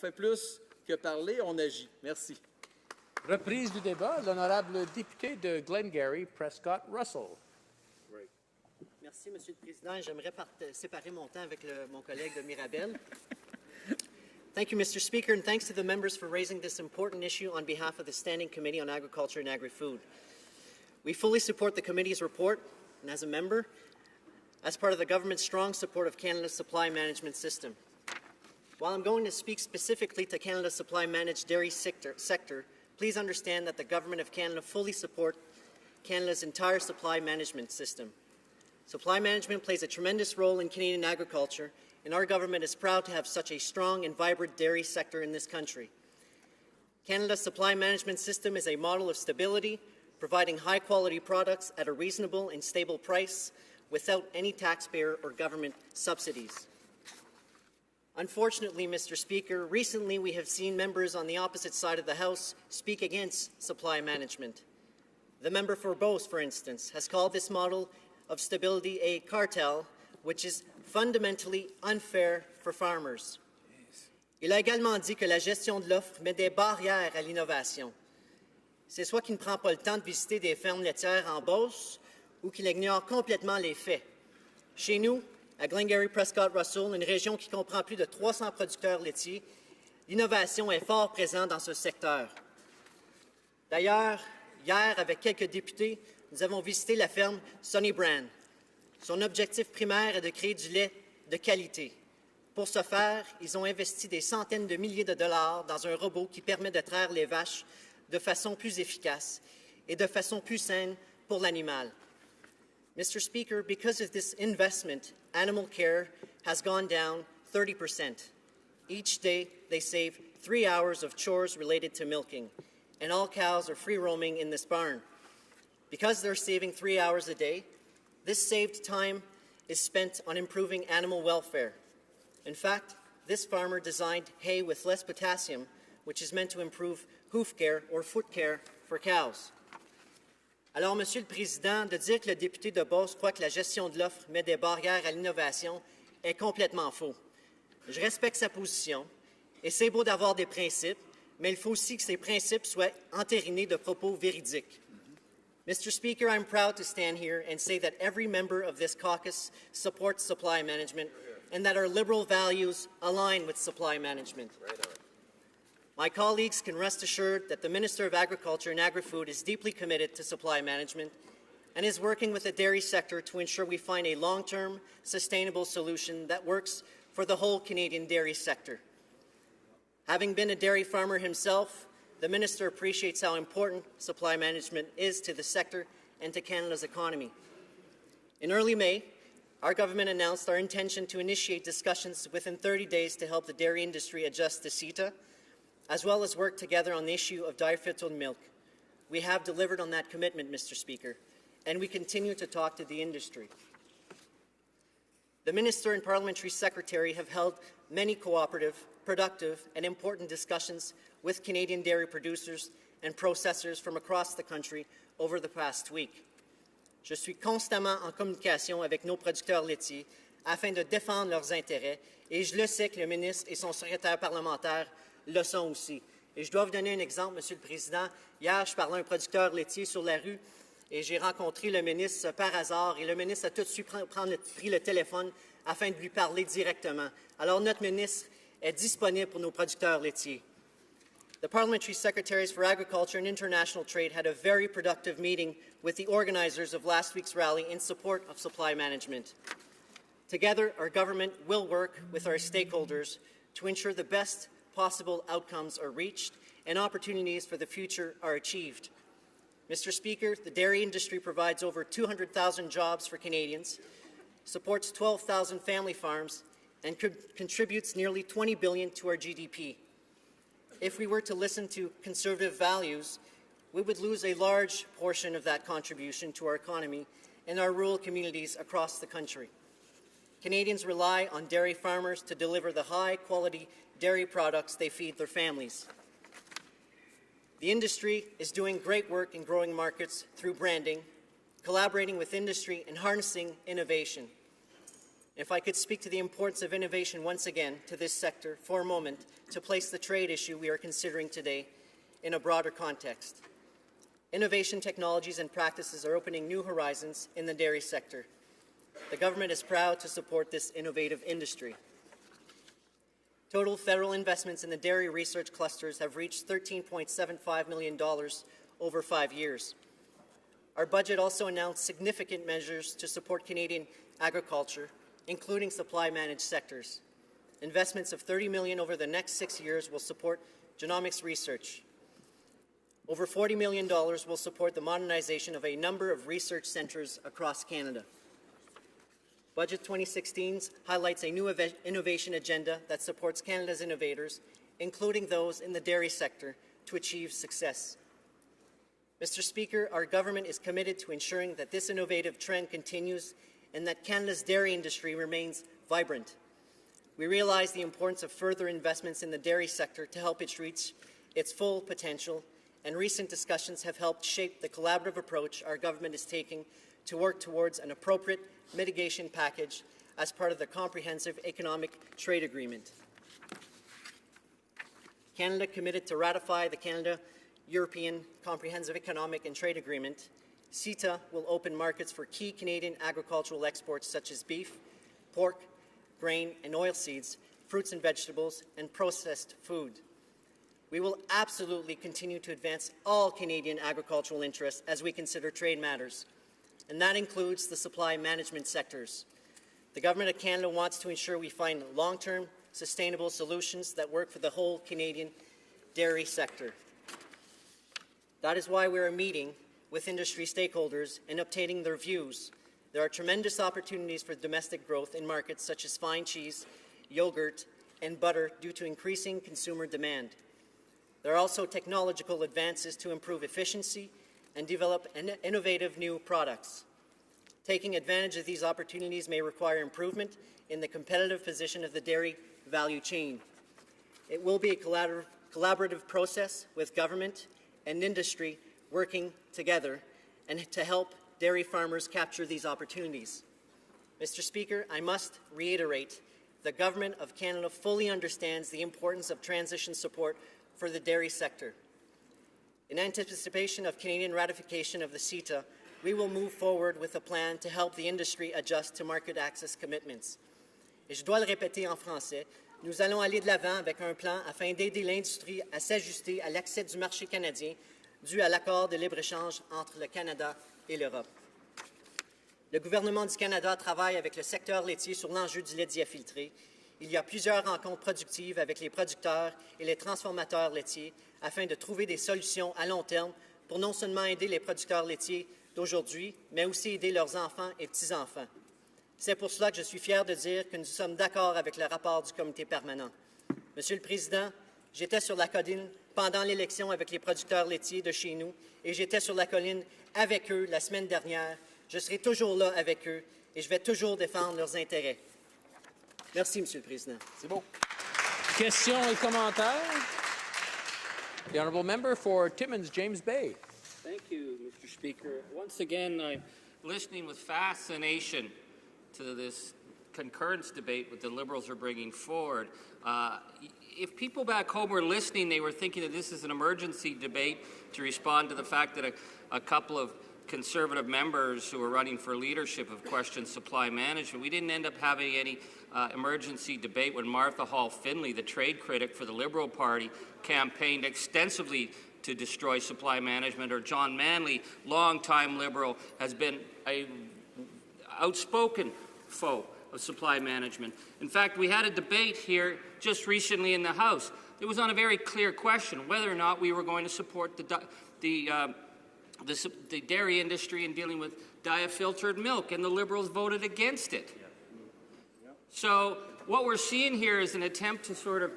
fait plus que parler, on agit. Merci. Reprise du débat, l'honorable député de Glengarry, Prescott Russell. Merci, Monsieur le Président. J'aimerais séparer mon temps avec mon collègue de Mirabel. Thank you, Mr. Speaker, and thanks to the members for raising this important issue on behalf of the Standing Committee on Agriculture and Agri-Food. We fully support the committee's report, and as a member, as part of the government's strong support of Canada's supply management system. While I'm going to speak specifically to Canada's supply managed dairy sector, please understand that the Government of Canada fully supports Canada's entire supply management system. Supply management plays a tremendous role in Canadian agriculture, and our government is proud to have such a strong and vibrant dairy sector in this country. Canada's supply management system is a model of stability, providing high-quality products at a reasonable and stable price without any taxpayer or government subsidies. Unfortunately, Mr. Speaker, recently we have seen members on the opposite side of the House speak against supply management. The member for Beauce, for instance, has called this model of stability a cartel, which is fundamentally unfair for farmers. Il a également dit que la gestion de l'offre met des barrières à l'innovation. C'est soit qu'il ne prend pas le temps de visiter des fermes laitières en Beauce ou qu'il ignore complètement les faits. Chez nous, à Glengarry Prescott Russell, une région qui comprend plus de 300 producteurs laitiers, l'innovation est fort présente dans ce secteur. D'ailleurs, hier, avec quelques députés, nous avons visité la ferme Sonny Brand. Son objectif primaire est de créer du lait de qualité. Pour ce faire, ils ont investi des centaines de milliers de dollars dans un robot qui permet de traire les vaches de façon plus efficace et de façon plus saine pour l'animal. Mr. Speaker, because of this investment, animal care has gone down 30%. Each day, they save 3 hours of chores related to milking, and all cows are free roaming in this barn. Because they're saving 3 hours a day, this saved time is spent on improving animal welfare. In fact, this farmer designed hay with less potassium, which is meant to improve hoof care or foot care for cows. Alors, Monsieur le Président, de dire que le député de Beauce croit que la gestion de l'offre met des barrières à l'innovation est complètement faux. Je respecte sa position, et c'est beau d'avoir des principes, mais il faut aussi que ces principes soient entérinés de propos véridiques. Mr. Speaker, I'm proud to stand here and say that every member of this caucus supports supply management and that our liberal values align with supply management. My colleagues can rest assured that the Minister of Agriculture and Agri-Food is deeply committed to supply management and is working with the dairy sector to ensure we find a long-term, sustainable solution that works for the whole Canadian dairy sector. Having been a dairy farmer himself, the Minister appreciates how important supply management is to the sector and to Canada's economy. In early May, our government announced our intention to initiate discussions within 30 days to help the dairy industry adjust to CETA, as well as work together on the issue of dietary milk. We have delivered on that commitment, Mr. Speaker, and we continue to talk to the industry. The Minister and Parliamentary Secretary have held many cooperative, productive, and important discussions with Canadian dairy producers and processors from across the country over the past week. Je suis constamment en communication avec nos producteurs laitiers afin de défendre leurs intérêts et je le sais que le ministre et son secrétaire parlementaire le sont aussi. Et je dois vous donner un exemple, Monsieur le Président. Hier, je parlais à un producteur laitier sur la rue et j'ai rencontré le ministre par hasard et le ministre a tout de suite pris le téléphone afin de lui parler directement. Alors, notre ministre est disponible pour nos producteurs laitiers. The Parliamentary Secretaries for Agriculture and International Trade had a very productive meeting with the organizers of last week's rally in support of supply management. Together, our government will work with our stakeholders to ensure the best possible outcomes are reached and opportunities for the future are achieved. Mr. Speaker, the dairy industry provides over 200,000 jobs for Canadians, supports 12,000 family farms, and contributes nearly $20 billion to our GDP. If we were to listen to conservative values, we would lose a large portion of that contribution to our economy and our rural communities across the country. Canadians rely on dairy farmers to deliver the high-quality dairy products they feed their families. The industry is doing great work in growing markets through branding, collaborating with industry, and harnessing innovation. If I could speak to the importance of innovation once again to this sector for a moment to place the trade issue we are considering today in a broader context. Innovation technologies and practices are opening new horizons in the dairy sector. The government is proud to support this innovative industry. Total federal investments in the dairy research clusters have reached $13.75 million over 5 years. Our budget also announced significant measures to support Canadian agriculture, including supply-managed sectors. Investments of $30 million over the next 6 years will support genomics research. Over $40 million will support the modernization of a number of research centres across Canada. Budget 2016 highlights a new innovation agenda that supports Canada's innovators, including those in the dairy sector, to achieve success. Mr. Speaker, our government is committed to ensuring that this innovative trend continues and that Canada's dairy industry remains vibrant. We realize the importance of further investments in the dairy sector to help it reach its full potential, and recent discussions have helped shape the collaborative approach our government is taking to work towards an appropriate mitigation package as part of the Comprehensive Economic Trade Agreement. Canada committed to ratify the Canada-European Comprehensive Economic and Trade Agreement. CETA will open markets for key Canadian agricultural exports such as beef, pork, grain and oilseeds, fruits and vegetables, and processed food. We will absolutely continue to advance all Canadian agricultural interests as we consider trade matters, and that includes the supply management sectors. The Government of Canada wants to ensure we find long-term, sustainable solutions that work for the whole Canadian dairy sector. That is why we are meeting with industry stakeholders and obtaining their views. There are tremendous opportunities for domestic growth in markets such as fine cheese, yogurt, and butter due to increasing consumer demand. There are also technological advances to improve efficiency and develop innovative new products. Taking advantage of these opportunities may require improvement in the competitive position of the dairy value chain. It will be a collaborative process with government and industry working together and to help dairy farmers capture these opportunities. Mr. Speaker, I must reiterate the Government of Canada fully understands the importance of transition support for the dairy sector. In anticipation of Canadian ratification of the CETA, we will move forward with a plan to help the industry adjust to market access commitments. Et je dois le répéter en français, nous allons aller de l'avant avec un plan afin d'aider l'industrie à s'ajuster à l'accès du marché canadien dû à l'accord de libre-échange entre le Canada et l'Europe. Le gouvernement du Canada travaille avec le secteur laitier sur l'enjeu du lait diafiltré. Il y a plusieurs rencontres productives avec les producteurs et les transformateurs laitiers afin de trouver des solutions à long terme pour non seulement aider les producteurs laitiers d'aujourd'hui, mais aussi aider leurs enfants et petits-enfants. C'est pour cela que je suis fier de dire que nous sommes d'accord avec le rapport du comité permanent. Monsieur le Président, j'étais sur la colline pendant l'élection avec les producteurs laitiers de chez nous et j'étais sur la colline avec eux la semaine dernière. Je serai toujours là avec eux et je vais toujours défendre leurs intérêts. Merci, Monsieur le Président. C'est beau. Questions et commentaires? The Honourable Member for Timmins, James Bay. Thank you, Mr. Speaker. Once again, I'm listening with fascination to this concurrence debate that the Liberals are bringing forward. If people back home were listening, they were thinking that this is an emergency debate to respond to the fact that a couple of Conservative members who were running for leadership have questioned supply management. We didn't end up having any emergency debate when Martha Hall Findlay, the trade critic for the Liberal Party, campaigned extensively to destroy supply management, or John Manley, longtime Liberal, has been an outspoken foe of supply management. In fact, we had a debate here just recently in the House. It was on a very clear question whether or not we were going to support the dairy industry in dealing with diafiltered milk, and the Liberals voted against it. So what we're seeing here is an attempt to sort of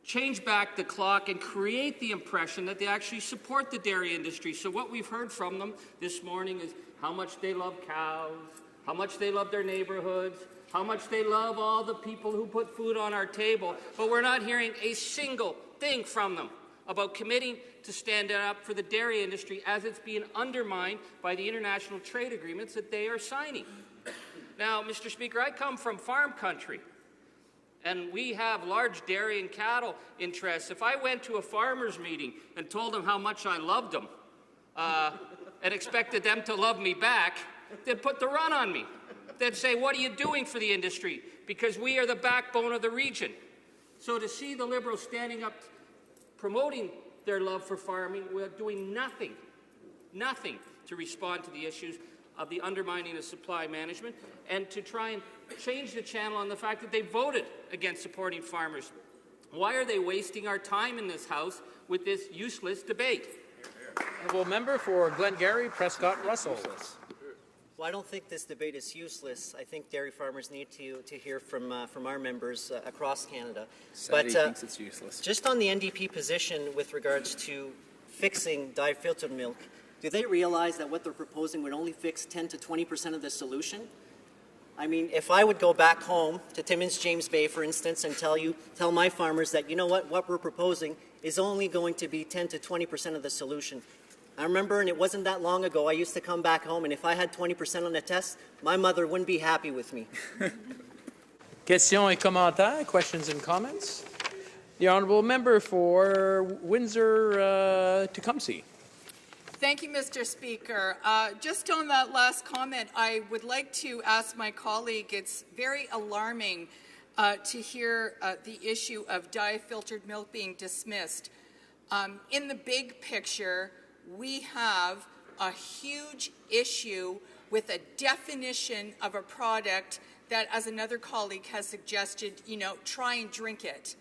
change back the clock and create the impression that they actually support the dairy industry. So what we've heard from them this morning is how much they love cows, how much they love their neighborhoods, how much they love all the people who put food on our table, but we're not hearing a single thing from them about committing to stand up for the dairy industry as it's being undermined by the international trade agreements that they are signing. Now, Mr. Speaker, I come from farm country, and we have large dairy and cattle interests. If I went to a farmers' meeting and told them how much I loved them and expected them to love me back, they'd put the run on me. They'd say, what are you doing for the industry? Because we are the backbone of the region. So to see the Liberals standing up, promoting their love for farming, we're doing nothing to respond to the issues of the undermining of supply management and to try and change the channel on the fact that they voted against supporting farmers. Why are they wasting our time in this House with this useless debate? Honourable member for Glengarry, Prescott, Russell. Well, I don't think this debate is useless. I think dairy farmers need to hear from our members across Canada. Sadie thinks it's useless. Just on the NDP position with regards to fixing dye-filtered milk, do they realize that what they're proposing would only fix 10 to 20% of the solution? I mean, if I would go back home to Timmins James Bay, for instance, and tell my farmers that, you know what we're proposing is only going to be 10 to 20% of the solution. I remember, and it wasn't that long ago, I used to come back home, and if I had 20% on a test, my mother wouldn't be happy with me. Questions et commentaires, questions and comments. The honourable member for Windsor-Tecumseh. Thank you, Mr. Speaker. Just on that last comment, I would like to ask my colleague, it's very alarming to hear the issue of dye-filtered milk being dismissed. In the big picture, we have a huge issue with a definition of a product that, as another colleague has suggested, try and drink it.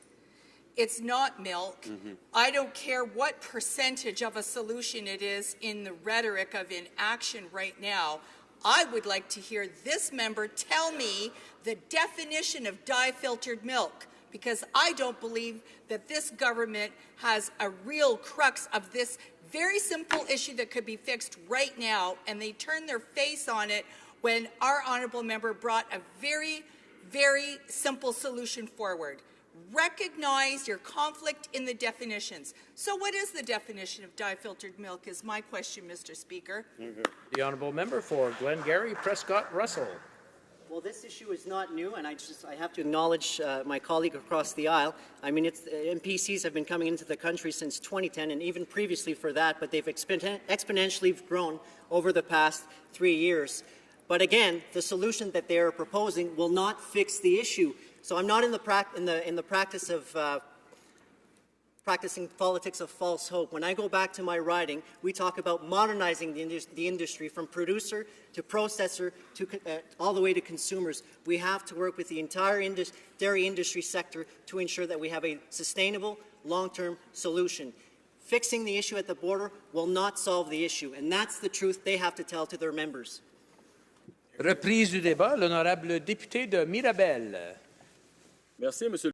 It's not milk. I don't care what percentage of a solution it is in the rhetoric of inaction right now. I would like to hear this member tell me the definition of dye-filtered milk, because I don't believe that this government has a real crux of this very simple issue that could be fixed right now, and they turned their face on it when our honourable member brought a very, very simple solution forward. Recognize your conflict in the definitions. So what is the definition of dye-filtered milk is my question, Mr. Speaker. The honourable member for Glengarry, Prescott, Russell. Well, this issue is not new, and I have to acknowledge my colleague across the aisle. I mean, NPCs have been coming into the country since 2010, and even previously for that, but they've exponentially grown over the past 3 years. But again, the solution that they are proposing will not fix the issue. So I'm not in the practice of practicing politics of false hope. When I go back to my riding, we talk about modernizing the industry from producer to processor to all the way to consumers. We have to work with the entire dairy industry sector to ensure that we have a sustainable, long-term solution. Fixing the issue at the border will not solve the issue, and that's the truth they have to tell to their members. Reprise du débat, l'honorable député de Mirabel. Merci, Monsieur